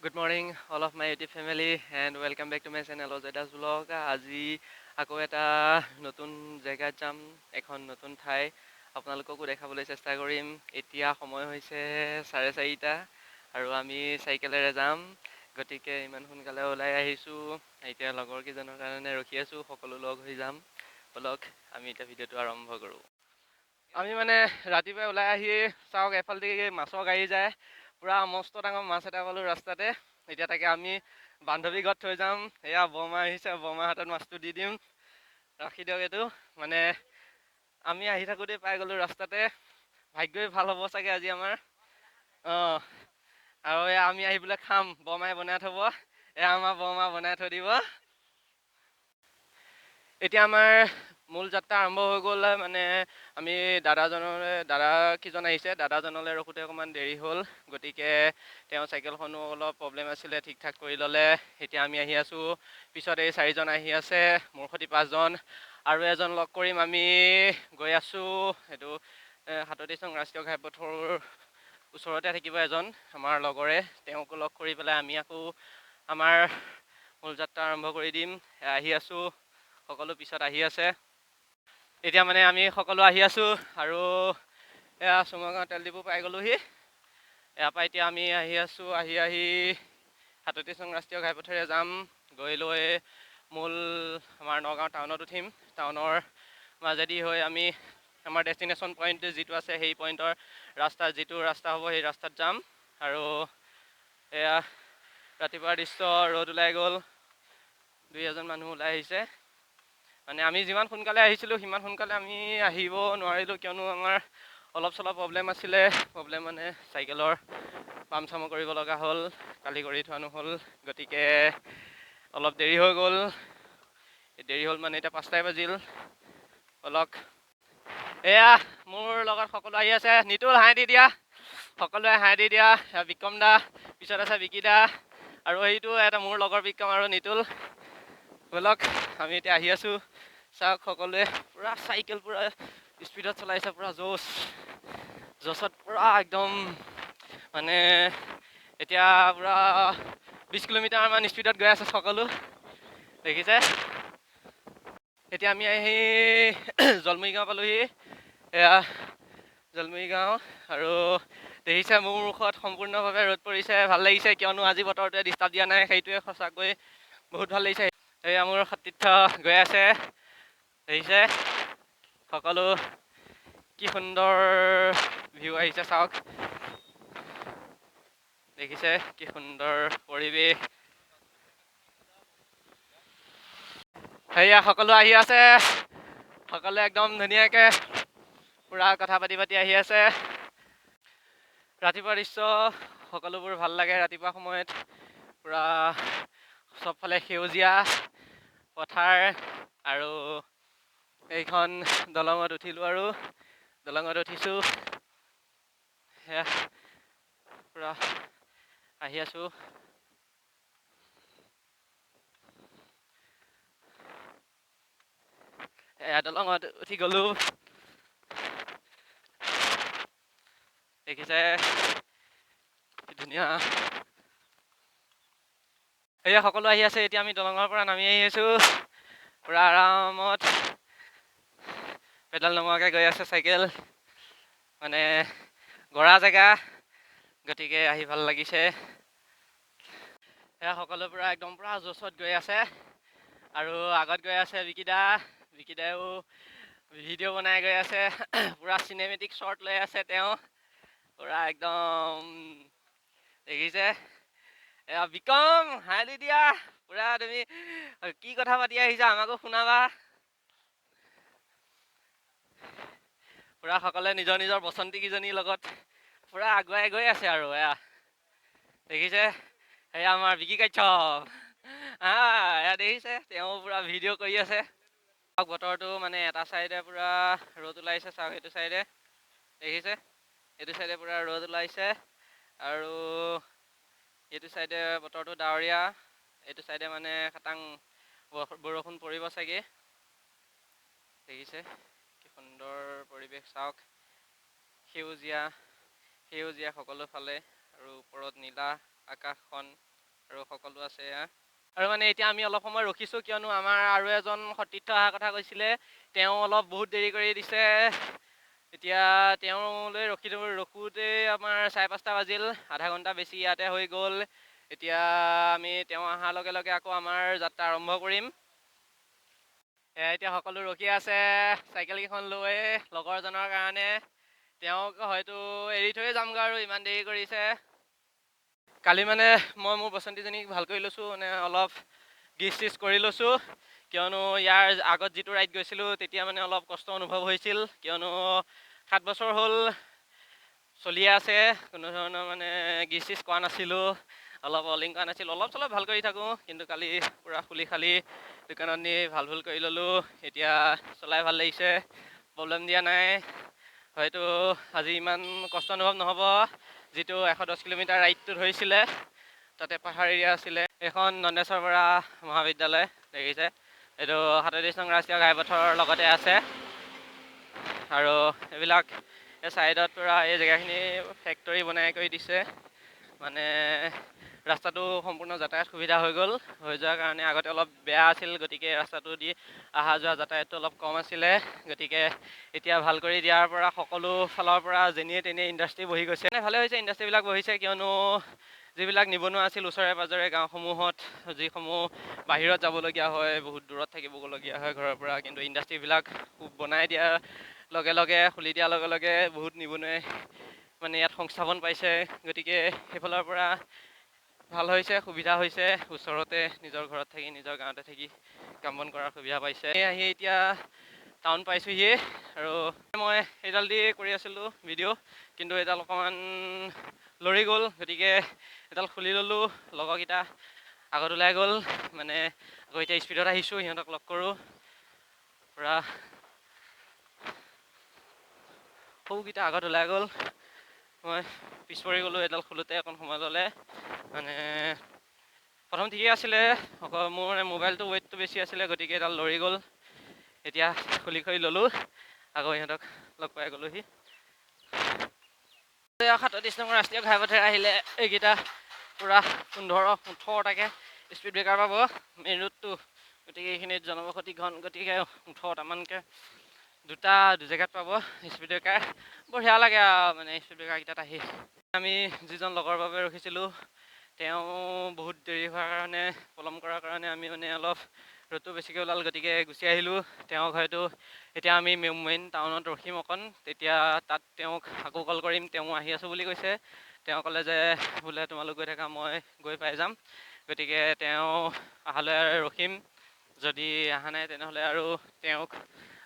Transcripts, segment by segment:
Good morning, all of my YouTube family, and welcome back to my channel Ozedas Vlog. আজি আকৌ এটা নতুন জেগাত যাম, এখন নতুন ঠাই আপোনালোককো দেখাবলৈ চেষ্টা কৰিম। এতিয়া সময় হৈছে 4:30 আৰু আমি চাইকেলেৰে যাম। গতিকে ইমান সোনকালে ওলাই আহিছোঁ। এতিয়া লগৰ কেইজনৰ কাৰণে ৰখি আছোঁ, সকলো লগ হৈ যাম। বলক আমি এতিয়া ভিডিঅ'টো আৰম্ভ কৰোঁ। আমি মানে ৰাতিপুৱাই ওলাই আহি চাওক এফালেদি মাছৰ গাড়ী যায়। পুৰা মস্ত ডাঙৰ মাছ এটা পালোঁ ৰাস্তাতে। এতিয়া তাকে আমি বান্ধৱী ঘৰত থৈ যাম। এয়া বৰমা আহিছে, বৰমাৰ হাতত মাছটো দি দিম। ৰাখি দিয়ক এইটো। মানে আমি আহি থাকোঁতে পাই গ'লোঁ ৰাস্তাতে। ভাগ্যই ভাল হ'ব চাগে আজি আমাৰ। অঁ, আৰু এয়া আমি আহি পেলাই খাম, বৰমাই বনাই থ'ব। এয়া আমাৰ বৰমা বনাই থৈ দিব। এতিয়া আমাৰ মূল যাত্ৰা আৰম্ভ হৈ গ'ল। মানে আমি দাদা কেইজন আহিছে, দাদাজনলৈ ৰখোঁতে অকণমান দেৰি হ'ল। গতিকে তেওঁ চাইকেলখনো অলপ প্ৰব্লেম আছিলে, ঠিক ঠাক কৰি ল'লে। এতিয়া আমি আহি আছোঁ, পিছত এই 4জন আহি আছে, মোৰ সৈতে 5জন, আৰু এজন লগ কৰিম। আমি গৈ আছোঁ এইটো সাততিচং ৰাষ্ট্ৰীয় ঘাইপথৰ ওচৰতে থাকিব এজন আমাৰ লগৰে। তেওঁকো লগ কৰি পেলাই আমি আকৌ আমাৰ মূল যাত্ৰা আৰম্ভ কৰি দিম। আহি আছোঁ, সকলো পিছত আহি আছে। এতিয়া মানে আমি সকলো আহি আছোঁ আৰু এয়া চুমগাঁও তেল ডিপু পাই গ'লোহি। ইয়াৰ পৰা এতিয়া আমি আহি আছোঁ, আহি সাততিচং ৰাষ্ট্ৰীয় ঘাইপথেৰে যাম। গৈ লৈ মূল আমাৰ নগাঁও টাউনত উঠিম। টাউনৰ মাজেদি হৈ আমি আমাৰ ডেষ্টিনেশ্যন পইণ্ট যিটো আছে, সেই পইণ্টৰ যিটো ৰাস্তা হ'ব, সেই ৰাস্তাত যাম। আৰু এয়া ৰাতিপুৱাৰ দৃশ্য, ৰ'দ ওলাই গ'ল, 2-এজন মানুহ ওলাই আহিছে। মানে আমি যিমান সোনকালে আহিছিলোঁ সিমান সোনকালে আমি আহিব নোৱাৰিলোঁ, কিয়নো আমাৰ অলপ চলপ প্ৰব্লেম আছিলে। প্ৰব্লেম মানে চাইকেলৰ পাম চামো কৰিব লগা হ'ল, কালি কৰি থোৱা নহ'ল। গতিকে অলপ দেৰি হৈ গ'ল। মানে এতিয়া 5টাই বাজিল। অলক এয়া মোৰ লগত সকলো আহি আছে। নিতুল হাঁহি দি দিয়া, সকলোৱে হাঁহি দি দিয়া। বিক্ৰম দা, পিছত আছে বিকি দা, আৰু সেইটো এটা মোৰ লগৰ বিক্ৰম আৰু নিতুল। ব'লক আমি এতিয়া আহি আছোঁ। চাওক সকলোৱে পূৰা চাইকেল পূৰা স্পীডত চলাইছে, পূৰা জছত পূৰা একদম মানে এতিয়া পূৰা 20 কিলোমিটাৰমান স্পীডত গৈ আছে সকলো, দেখিছে। এতিয়া আমি আহি জলমুৰি গাঁও পালোহি। এয়া জলমুৰি গাঁও, আৰু দেখিছে মোৰ মুখত সম্পূৰ্ণভাৱে ৰ'দ পৰিছে। ভাল লাগিছে, কিয়নো আজি বতৰটোৱে ডিষ্টাৰ্ব দিয়া নাই। সেইটোৱে সঁচাকৈ বহুত ভাল লাগিছে। এয়া মোৰ সতীৰ্থ গৈ আছে, দেখিছে সকলো কি সুন্দৰ ভিউ আহিছে চাওক। দেখিছে কি সুন্দৰ পৰিৱেশ। সেয়া সকলো আহি আছে, সকলোৱে একদম ধুনীয়াকৈ পূৰা কথা পাতি আহি আছে। ৰাতিপুৱা দৃশ্য সকলোবোৰ ভাল লাগে। ৰাতিপুৱা সময়ত পূৰা চবফালে সেউজীয়া পথাৰ, আৰু এইখন দলঙত উঠিলোঁ, আৰু দলঙত উঠিছোঁ। সেয়া পূৰা আহি আছোঁ। এয়া দলঙত উঠি গ'লোঁ, দেখিছে কি ধুনীয়া। এয়া সকলো আহি আছে। এতিয়া আমি দলঙৰ পৰা নামি আহি আছোঁ, পূৰা আৰামত পেডাল নমৰাকৈ গৈ আছে চাইকেল। মানে গৰা জেগা, গতিকে আহি ভাল লাগিছে। সেয়া সকলো পূৰা একদম পূৰা জোচত গৈ আছে, আৰু আগত গৈ আছে বিকিদাও ভিডিঅ' বনাই গৈ আছে। পূৰা চিনেমেটিক শ্বট লৈ আছে তেওঁ, পূৰা একদম দেখিছে। এয়া বিক্ৰম হাঁহি দি দিয়া, পূৰা তুমি কি কথা পাতি আহিছা আমাকো শুনাবা। পূৰা সকলোৱে নিজৰ নিজৰ বসন্তীকেইজনীৰ লগত পূৰা আগুৱাই গৈ আছে। আৰু এয়া দেখিছে, এয়া আমাৰ বিকি কাশ্যপ, এয়া দেখিছে তেওঁ পূৰা ভিডিঅ' কৰি আছে। বতৰটো মানে এটা চাইডে পূৰা ৰ'দ ওলাইছে, চাওক এইটো চাইডে দেখিছে, এইটো চাইডে পূৰা ৰ'দ ওলাইছে, আৰু এইটো চাইডে বতৰটো ডাৱৰীয়া। এইটো চাইডে মানে খাটাং বৰষুণ পৰিব চাগে। দেখিছে কি সুন্দৰ পৰিৱেশ, চাওক সেউজীয়া সকলো ফালে, আৰু ওপৰত নীলা আকাশখন। আৰু সকলো আছে আৰু মানে এতিয়া আমি অলপ সময় ৰখিছোঁ, কিয়নো আমাৰ আৰু এজন সতীৰ্থ অহাৰ কথা কৈছিলে, তেওঁ অলপ বহুত দেৰি কৰি দিছে। এতিয়া তেওঁলৈ ৰখোঁতে আমাৰ 5:30 বাজিল, আধা ঘণ্টা বেছি ইয়াতে হৈ গ'ল। এতিয়া আমি তেওঁ অহাৰ লগে লগে আকৌ আমাৰ যাত্ৰা আৰম্ভ কৰিম। এতিয়া সকলো ৰখি আছে চাইকেলকেইখন লৈ লগৰজনৰ কাৰণে। তেওঁক হয়তো এৰি থৈয়ে যামগৈ আৰু ইমান দেৰি কৰিছে। কালি মানে মই মোৰ বসন্তীজনীক ভাল কৰি লৈছোঁ, মানে অলপ গিজ কৰি লৈছোঁ, কিয়নো ইয়াৰ আগত যিটো ৰাইড গৈছিলোঁ তেতিয়া মানে অলপ কষ্ট অনুভৱ হৈছিল, কিয়নো 7 বছৰ হ'ল চলিয়ে আছে, কোনো ধৰণৰ মানে গিজ কৰা নাছিলোঁ, অলপ অলিং কৰা নাছিলোঁ, অলপ চলপ ভাল কৰি থাকোঁ, কিন্তু কালি পূৰা খুলি খালি দোকানত নি ভাল কৰি ল'লোঁ। এতিয়া চলাই ভাল লাগিছে, প্ৰব্লেম দিয়া নাই। হয়তো আজি ইমান কষ্ট অনুভৱ নহ'ব, যিটো 110 কিলোমিটাৰ ৰাইডটো ধৰিছিলে তাতে পাহাৰ এৰিয়া আছিলে। এইখন নন্দেশ্বৰ বৰা মহাবিদ্যালয় দেখিছে, এইটো 37 নং ৰাষ্ট্ৰীয় ঘাইপথৰ লগতে আছে। আৰু এইবিলাক এই ছাইডত পূৰা এই জেগাখিনি ফেক্টৰী বনাই কৰি দিছে, মানে ৰাস্তাটো সম্পূৰ্ণ যাতায়াত সুবিধা হৈ গ'ল। হৈ যোৱাৰ কাৰণে আগতে অলপ বেয়া আছিল, গতিকে ৰাস্তাটো দি অহা যোৱা যাতায়াতটো অলপ কম আছিলে, গতিকে এতিয়া ভাল কৰি দিয়াৰ পৰা সকলো ফালৰ পৰা যেনিয়ে তেনিয়ে ইণ্ডাষ্ট্ৰী বহি গৈছে। ভালে হৈছে ইণ্ডাষ্ট্ৰীবিলাক বহিছে, কিয়নো যিবিলাক নিবনুৱা আছিল ওচৰে পাঁজৰে গাঁওসমূহত, যিসমূহ বাহিৰত যাবলগীয়া হয়, বহুত দূৰত থাকিবলগীয়া হয় ঘৰৰ পৰা, কিন্তু ইণ্ডাষ্ট্ৰীবিলাক বনাই দিয়াৰ লগে লগে, খুলি দিয়াৰ লগে লগে বহুত নিবনুৱাই মানে ইয়াত সংস্থাপন পাইছে। গতিকে সেইফালৰ পৰা ভাল হৈছে, সুবিধা হৈছে, ওচৰতে নিজৰ ঘৰত থাকি নিজৰ গাঁৱতে থাকি কাম বন কৰাৰ সুবিধা পাইছে। আহি এতিয়া টাউন পাইছোঁহি, আৰু মই এইডাল দি কৰি আছিলোঁ ভিডিঅ', কিন্তু এইডাল অকণমান লৰি গ'ল, গতিকে এডাল খুলি ল'লোঁ। লগৰকেইটা আগত ওলাই গ'ল, মানে আকৌ এতিয়া স্পীডত আহিছোঁ, সিহঁতক লগ কৰোঁ। পূৰা সৰুকেইটা আগত ওলাই গ'ল, মই পিছ পৰি গ'লোঁ এডাল খোলোতে অকণ সময় ল'লে। মানে প্ৰথম ঠিকেই আছিলে, মোৰ মানে মোবাইলটো ৱেইটটো বেছি আছিলে, গতিকে এডাল লৰি গ'ল। এতিয়া খুলি কৰি ল'লোঁ, আকৌ ইহঁতক লগ পাই গ'লোঁহি। 37 নং ৰাষ্ট্ৰীয় ঘাইপথেৰে আহিলে এইকেইটা পূৰা 15-18টাকৈ স্পীড ব্ৰেকাৰ পাব, মেইন ৰোডটো, গতিকে এইখিনিত জনবসতি ঘন, গতিকে 18টামানকৈ দুটা জেগাত পাব স্পীড ব্ৰেকাৰ। বঢ়িয়া লাগে আৰু মানে স্পীড ব্ৰেকাৰকেইটাত আহি। আমি যিজন লগৰ বাবে ৰখিছিলোঁ, তেওঁ বহুত দেৰি হোৱাৰ কাৰণে, পলম কৰাৰ কাৰণে আমি মানে অলপ ৰ'দটো বেছিকৈ ওলাল, গতিকে গুচি আহিলোঁ। তেওঁক হয়তো এতিয়া আমি মেইন টাউনত ৰখিম অকণ, তেতিয়া তাত তেওঁক আকৌ কল কৰিম, তেওঁ আহি আছোঁ বুলি কৈছে। তেওঁ ক'লে যে বোলে তোমালোক গৈ থাকা, মই গৈ পাই যাম, গতিকে তেওঁ অহালৈ ৰখিম। যদি অহা নাই তেনেহ'লে আৰু তেওঁক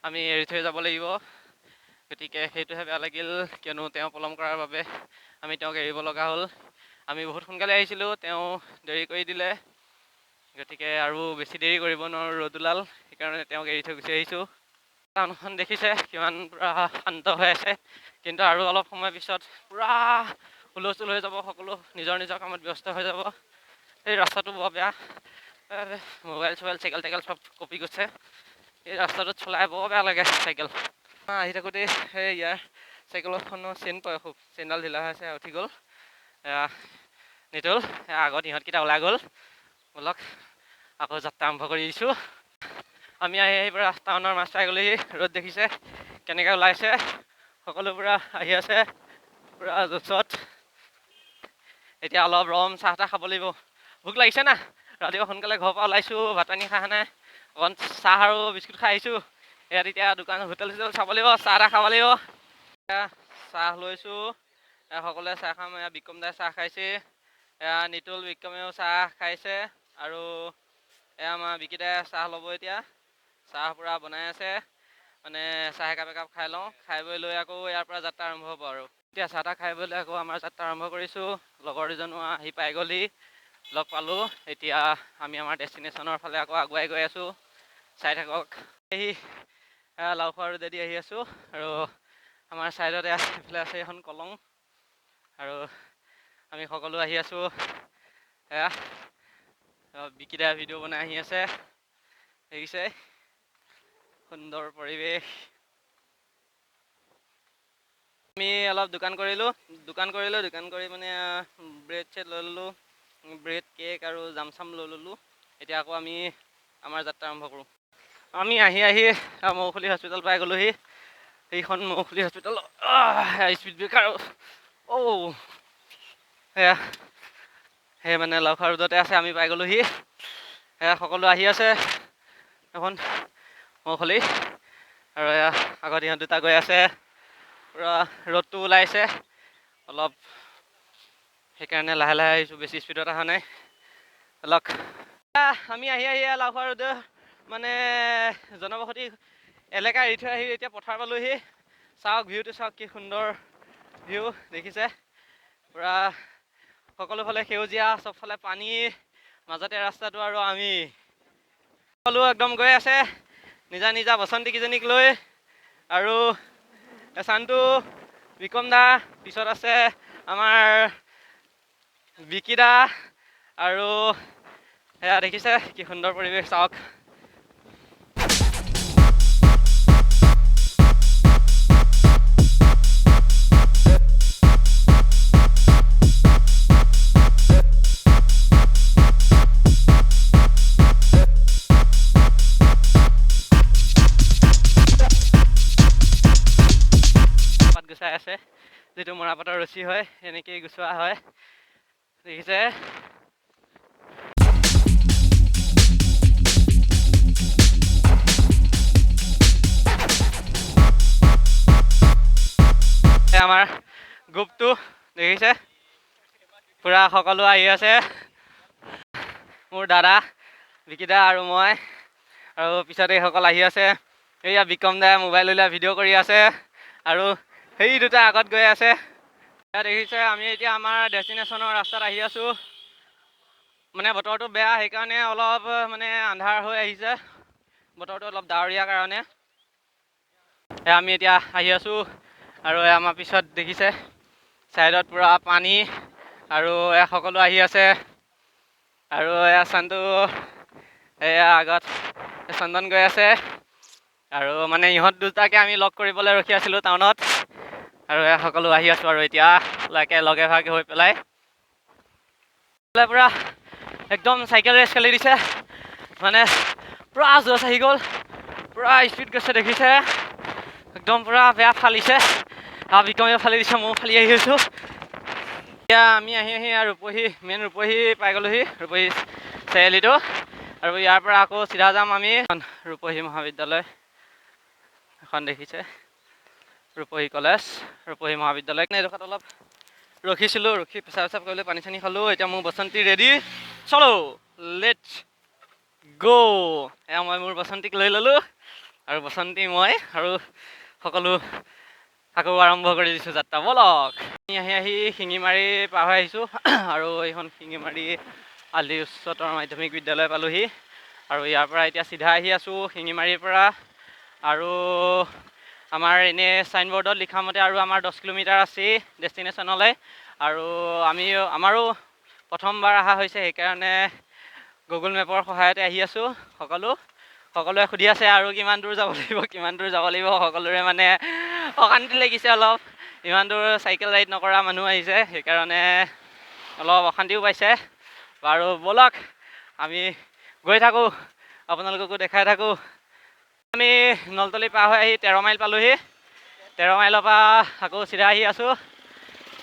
আমি এৰি থৈ যাব লাগিব। গতিকে সেইটোহে বেয়া লাগিল, কিয়নো তেওঁ পলম কৰাৰ বাবে আমি তেওঁক এৰিব লগা হ'ল। আমি বহুত সোনকালে আহিছিলোঁ, তেওঁ দেৰি কৰি দিলে, গতিকে আৰু বেছি দেৰি কৰিব নোৱাৰোঁ, ৰ'দ ওলাল, সেইকাৰণে তেওঁক এৰি থৈ গুচি আহিছোঁ। টাউনখন দেখিছে কিমান পূৰা শান্ত হৈ আছে, কিন্তু আৰু অলপ সময় পিছত পূৰা হুলস্থুল হৈ যাব, সকলো নিজৰ নিজৰ কামত ব্যস্ত হৈ যাব। এই ৰাস্তাটো বৰ বেয়া, মোবাইল চোবাইল চাইকেল টাইকেল চব কঁপি গৈছে। এই ৰাস্তাটোত চলাই বৰ বেয়া লাগে চাইকেল। আহি থাকোঁতে সেই ইয়াৰ চাইকেলখনো চেইন পৰে খুব, চেইনডাল ঢিলা হৈ আছে, উঠি গ'ল। নিতুল আগত ইহঁতকেইটা ওলাই গ'ল, ব'লক আকৌ যাত্ৰা আৰম্ভ কৰি দিছোঁ। আমি আহি পৰা টাউনৰ মাছ পাই গ'লোহি, ৰ'দ দেখিছে কেনেকৈ ওলাইছে, সকলো পূৰা আহি আছে পূৰা জোচত। এতিয়া অলপ ৰম চাহ তাহ খাব লাগিব। ভোক লাগিছে না, ৰাতিপুৱা সোনকালে ঘৰৰ পৰা ওলাইছোঁ, ভাত পানী খোৱা নাই, অকণ চাহ আৰু বিস্কুট খাই আহিছোঁ। ইয়াত এতিয়া দোকান হোটেল চোটেল চাব লাগিব, চাহ তাহ খাব লাগিব। এতিয়া চাহ লৈছোঁ, সকলোৱে চাহ খাম। এয়া বিক্ৰম দাই চাহ খাইছে, এয়া নিতুল বিক্ৰমেও চাহ খাইছে, আৰু এয়া আমাৰ বিকিদাই চাহ ল'ব এতিয়া। চাহ পূৰা বনাই আছে, মানে চাহ একাপ খাই লওঁ, খাই বৈ লৈ আকৌ ইয়াৰ পৰা যাত্ৰা আৰম্ভ হ'ব। আৰু এতিয়া চাহ তাহ খাই বৈ লৈ আকৌ আমাৰ যাত্ৰা আৰম্ভ কৰিছোঁ। লগৰ দুজনো আহি পাই গ'লহি, লগ পালোঁ। এতিয়া আমি আমাৰ ডেষ্টিনেশ্যনৰ ফালে আকৌ আগুৱাই গৈ আছোঁ, চাই থাকক। এই লাওখোৱা ৰোডেদি আহি আছোঁ, আৰু আমাৰ ছাইডতে এইফালে আছে এখন কলং, আৰু আমি সকলো আহি আছোঁ। এয়া বিকিদাই ভিডিঅ' বনাই আহি আছে, দেখিছে সুন্দৰ পৰিৱেশ। আমি অলপ দোকান কৰিলোঁ, দোকান কৰি মানে ব্ৰেড চেড লৈ ল'লোঁ, ব্ৰেড কেক আৰু জাম চাম লৈ ল'লোঁ। এতিয়া আকৌ আমি আমাৰ যাত্ৰা আৰম্ভ কৰোঁ। আমি আহি মৌখুলি হস্পিটেল পাই গ'লোহি। সেইখন মৌখুলি হস্পিটেল স্পীড ব্ৰেকাৰ সেয়া সেই মানে লাওখোৱা ৰোডতে আছে, আমি পাই গ'লোহি। সেয়া সকলো আহি আছে এখন মৌখুলি, আৰু এয়া আগত ইহঁত দুটা গৈ আছে। পূৰা ৰ'দটো ওলাইছে অলপ, সেইকাৰণে লাহে লাহে আহিছোঁ, বেছি স্পীডত অহা নাই। অলপ আমি আহি লাওখোৱা ৰোড মানে জনবসতি এলেকা এৰি থৈ আহি এতিয়া পথাৰ পালোহি। চাওক ভিউটো চাওক, কি সুন্দৰ ভিউ দেখিছে। পূৰা সকলো ফালে সেউজীয়া, চবফালে পানী, মাজতে ৰাস্তাটো আৰু আমি সকলো একদম গৈ আছে নিজা নিজা বসন্তীকেইজনীক লৈ। আৰু চান্তু, বিক্ৰম দা, পিছত আছে আমাৰ বিকি দা, আৰু সেয়া দেখিছে কি সুন্দৰ পৰিৱেশ চাওক। গুচাই আছে, যিটো মৰাপাটৰ ৰছী হয় এনেকেই গুচোৱা হয়, দেখিছে। আমাৰ গ্ৰুপটো দেখিছে, পূৰা সকলো আহি আছে। মোৰ দাদা বিকিদা আৰু মই, আৰু পিছত এইসকল আহি আছে। এইয়া বিক্ৰম দাই মোবাইল উলিয়াই ভিডিঅ' কৰি আছে, আৰু সেই দুটা আগত গৈ আছে। দেখিছে আমি এতিয়া আমাৰ ডেষ্টিনেশ্যনৰ ৰাস্তাত আহি আছোঁ। মানে বতৰটো বেয়া, সেইকাৰণে অলপ মানে আন্ধাৰ হৈ আহিছে, বতৰটো অলপ ডাৱৰীয়া কাৰণে। আমি এতিয়া আহি আছোঁ, আৰু আমাৰ পিছত দেখিছে ছাইডত পূৰা পানী, আৰু সকলো আহি আছে। আৰু এয়া চান্তু, এয়া আগত চন্দন গৈ আছে। আৰু মানে ইহঁত দুটাকে আমি লগ কৰিবলৈ ৰখি আছিলোঁ টাউনত, আৰু এয়া সকলো আহি আছোঁ। আৰু এতিয়া লগে ভাগে হৈ পেলাই পূৰা একদম চাইকেল ৰেচ খেলি দিছে, মানে পূৰা জোচ আহি গ'ল, পূৰা স্পীড গৈছে দেখিছে, একদম পূৰা বেয়া ফালিছে। বিক্ৰমে ফালি দিছে, ময়ো ফালি আহি আছোঁ। এতিয়া আমি আহি মেইন ৰূপহী পাই গ'লোহি, ৰূপহী চাৰিআলিটো। আৰু ইয়াৰ পৰা আকৌ চিধা যাম আমি ৰূপহী মহাবিদ্যালয় এখন, দেখিছে ৰূপহী কলেজ, ৰূপহী মহাবিদ্যালয়। এইডোখৰত অলপ ৰখিছিলোঁ, ৰখি পেচাব কৰিবলৈ পানী চানী খালোঁ। এতিয়া মোৰ বসন্তী ৰেডি, চলো লেটছ গ'। এয়া মই মোৰ বসন্তীক লৈ ল'লোঁ, আৰু বসন্তী মই আৰু সকলো আকৌ আৰম্ভ কৰি দিছোঁ যাত্ৰা, ব'লক। আমি আহি শিঙিমাৰি পাৰ হৈ আহিছোঁ, আৰু এইখন শিঙিমাৰি আলি উচ্চতৰ মাধ্যমিক বিদ্যালয় পালোহি। আৰু ইয়াৰ পৰা এতিয়া চিধা আহি আছোঁ শিঙিমাৰিৰ পৰা। আৰু আমাৰ এনেই চাইনবৰ্ডত লিখা মতে আৰু আমাৰ 10 কিলোমিটাৰ আছেই ডেষ্টিনেশ্যনলৈ। আৰু আমাৰো প্ৰথমবাৰ অহা হৈছে, সেইকাৰণে গুগল মেপৰ সহায়তে আহি আছোঁ। সকলোৱে সুধি আছে আৰু কিমান দূৰ যাব লাগিব, সকলোৰে মানে অশান্তি লাগিছে অলপ। ইমান দূৰ চাইকেল ৰাইড নকৰা মানুহ আহিছে, সেইকাৰণে অলপ অশান্তিও পাইছে। বাৰু ব'লক আমি গৈ থাকোঁ, আপোনালোককো দেখাই থাকোঁ। আমি নলতলি পাৰ হৈ আহি 13 মাইল পালোঁহি। 13 মাইলৰ পৰা আকৌ চিধা আহি আছোঁ,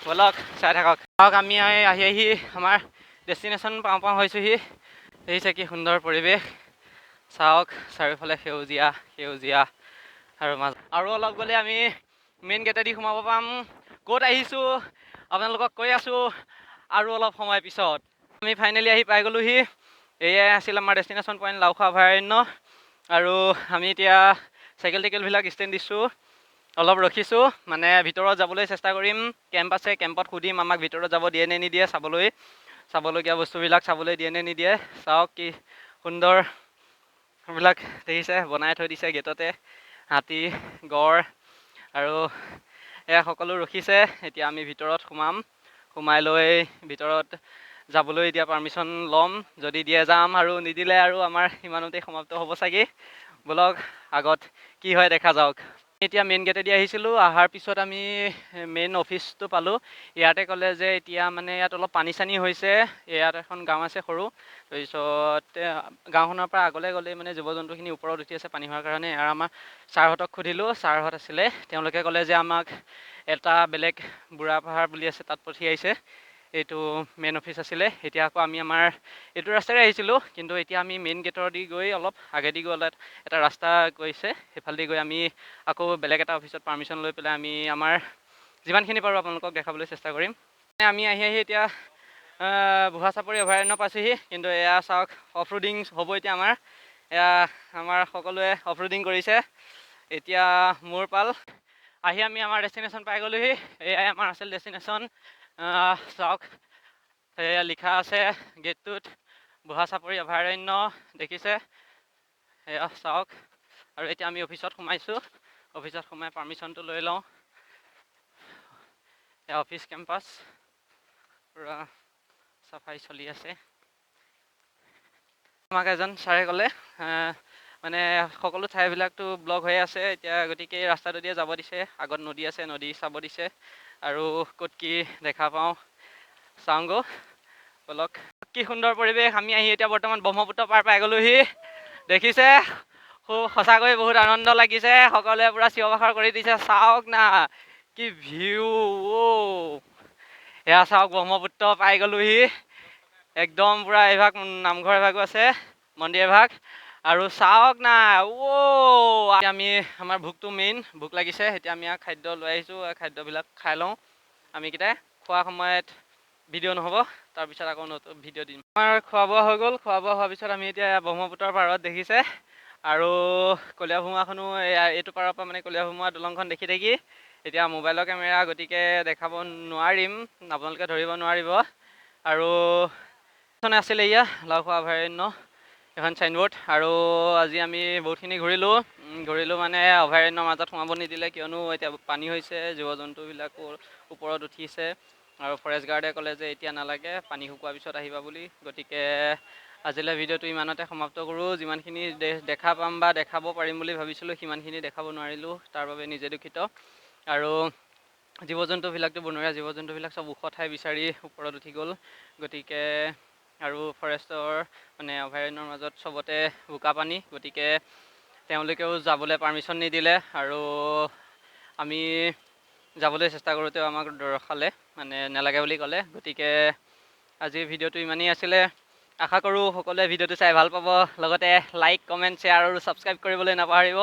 ব'লক চাই থাকক। আমি আহি আমাৰ ডেষ্টিনেশ্যন পাওঁ হৈছোঁহি। দেখিছে কি সুন্দৰ পৰিৱেশ, চাওক চাৰিওফালে সেউজীয়া, আৰু অলপ গ'লে আমি মেইন গেটেদি সোমাব পাম। ক'ত আহিছোঁ আপোনালোকক কৈ আছোঁ, আৰু অলপ সময় পিছত আমি ফাইনেলি আহি পাই গ'লোহি। এয়াই আছিল আমাৰ ডেষ্টিনেশ্যন পইণ্ট, লাওখোৱা অভয়াৰণ্য। আৰু আমি এতিয়া চাইকেলবিলাক ষ্টেণ্ড দিছোঁ, অলপ ৰখিছোঁ, মানে ভিতৰত যাবলৈ চেষ্টা কৰিম। কেম্প আছে, কেম্পত সুধিম আমাক ভিতৰত যাব দিয়ে নে নিদিয়ে, চাবলগীয়া বস্তুবিলাক চাবলৈ দিয়ে নে নিদিয়ে। চাওক কি সুন্দৰ বিলাক দেখিছে, বনাই থৈ দিছে গেটতে, হাতী, গড়, আৰু এয়া সকলো ৰখিছে। এতিয়া আমি ভিতৰত সোমাই লৈ ভিতৰত যাবলৈ এতিয়া পাৰ্মিশ্যন ল'ম, যদি দিয়ে যাম, আৰু নিদিলে আৰু আমাৰ ইমানতেই সমাপ্ত হ'ব চাগে। ব'লক আগত কি হয় দেখা যাওক। এতিয়া মেইন গেটেদি আহিছিলোঁ, অহাৰ পিছত আমি মেইন অফিচটো পালোঁ। ইয়াতে ক'লে যে এতিয়া মানে ইয়াত অলপ পানী চানী হৈছে, ইয়াত এখন গাঁও আছে সৰু, তাৰপিছত গাঁওখনৰ পৰা আগলৈ গ'লে মানে জীৱ জন্তুখিনি ওপৰত উঠি আছে পানী হোৱাৰ কাৰণে। আৰু আমাৰ ছাৰহঁতক সুধিলোঁ, ছাৰহঁত আছিলে, তেওঁলোকে ক'লে যে আমাক এটা বেলেগ বুঢ়া পাহাৰ বুলি আছে তাত পঠিয়াইছে, এইটো মেইন অফিচ আছিলে। এতিয়া আকৌ আমি আমাৰ এইটো ৰাস্তাৰে আহিছিলোঁ, কিন্তু এতিয়া আমি মেইন গেটৰ দি গৈ অলপ আগেদি গ'লে এটা ৰাস্তা গৈছে, সেইফালেদি গৈ আমি আকৌ বেলেগ এটা অফিচত পাৰ্মিশ্যন লৈ পেলাই আমি আমাৰ যিমানখিনি পাৰোঁ আপোনালোকক দেখাবলৈ চেষ্টা কৰিম। আমি আহি এতিয়া বুঢ়া চাপৰি অভয়াৰণ্য পাইছোঁহি, কিন্তু এয়া চাওক অফ ৰোডিং হ'ব এতিয়া আমাৰ। এয়া আমাৰ সকলোৱে অফ ৰোডিং কৰিছে, এতিয়া মোৰ পাল। আহি আমি আমাৰ ডেষ্টিনেশ্যন পাই গ'লোহি, এয়াই আমাৰ আছিল ডেষ্টিনেশ্যন। চাওক এয়া লিখা আছে গেটটোত বুঢ়া চাপৰি অভয়াৰণ্য, দেখিছে এয়া চাওক। আৰু এতিয়া আমি অফিচত সোমাইছোঁ, অফিচত সোমাই পাৰ্মিশ্যনটো লৈ লওঁ। এয়া অফিচ কেম্পাছ, পূৰা চাফাই চলি আছে। আমাক এজন ছাৰে ক'লে মানে সকলো ঠাইবিলাকতো ব্লক হৈ আছে এতিয়া, গতিকে এই ৰাস্তাটো দিয়ে যাব দিছে। আগত নদী আছে, নদী চাব দিছে, আৰু ক'ত কি দেখা পাওঁ চাওঁগৈ বলক। কি সুন্দৰ পৰিৱেশ। আমি আহি এতিয়া বৰ্তমান ব্ৰহ্মপুত্ৰ পাৰ পাই গ'লোহি, দেখিছে সঁচাকৈ বহুত আনন্দ লাগিছে। সকলোৱে পূৰা চিঞৰ বাখৰ কৰি দিছে, চাওক না কি ভিউ। এয়া চাওক ব্ৰহ্মপুত্ৰ পাই গ'লোহি, একদম পূৰা এভাগ নামঘৰ এভাগো আছে, মন্দিৰ এভাগ, আৰু চাওক না আমি আমাৰ ভোকটো মেইন, ভোক লাগিছে। এতিয়া আমি খাদ্য লৈ আহিছোঁ, খাদ্যবিলাক খাই লওঁ। আমি কেইটাই খোৱা সময়ত ভিডিঅ' নহ'ব, তাৰপিছত আকৌ নতুন ভিডিঅ' দিম। আমাৰ খোৱা বোৱা হৈ গ'ল, খোৱা বোৱা হোৱাৰ পিছত আমি এতিয়া ব্ৰহ্মপুত্ৰৰ পাৰত দেখিছে, আৰু কলীয়াভোমোৰাখনো এইটো পাৰৰ পৰা মানে কলীয়াভোমোৰা দলংখন দেখি থাকি এতিয়া মোবাইলৰ কেমেৰা, গতিকে দেখাব নোৱাৰিম, আপোনালোকে ধৰিব নোৱাৰিব। আৰু আছিলে এয়া লাওখোৱা অভয়াৰণ্য, এখন চাইনবোৰ্ড। আৰু আজি আমি বহুতখিনি ঘূৰিলোঁ মানে অভয়াৰণ্যৰ মাজত সোমাব নিদিলে, কিয়নো এতিয়া পানী হৈছে, জীৱ জন্তুবিলাকো ওপৰত উঠিছে, আৰু ফৰেষ্ট গাৰ্ডে ক'লে যে এতিয়া নালাগে, পানী শুকোৱাৰ পিছত আহিবা বুলি। গতিকে আজিলৈ ভিডিঅ'টো ইমানতে সমাপ্ত কৰোঁ। যিমানখিনি দেখা পাম বা দেখাব পাৰিম বুলি ভাবিছিলোঁ, সিমানখিনি দেখাব নোৱাৰিলোঁ, তাৰ বাবে নিজে দুখিত। আৰু জীৱ জন্তুবিলাকতো বনৰীয়া জীৱ জন্তুবিলাক চব ওখ ঠাই বিচাৰি ওপৰত উঠি গ'ল, গতিকে আৰু ফৰেষ্টৰ মানে অভয়াৰণ্যৰ মাজত চবতে বোকা পানী, গতিকে তেওঁলোকেও যাবলৈ পাৰ্মিশ্যন নিদিলে। আৰু আমি যাবলৈ চেষ্টা কৰোঁতেও আমাক ৰখালে, মানে নালাগে বুলি ক'লে। গতিকে আজিৰ ভিডিঅ'টো ইমানেই আছিলে। আশা কৰোঁ সকলোৱে ভিডিঅ'টো চাই ভাল পাব, লগতে লাইক, কমেণ্ট, শ্বেয়াৰ আৰু ছাবস্ক্ৰাইব কৰিবলৈ নাপাহৰিব।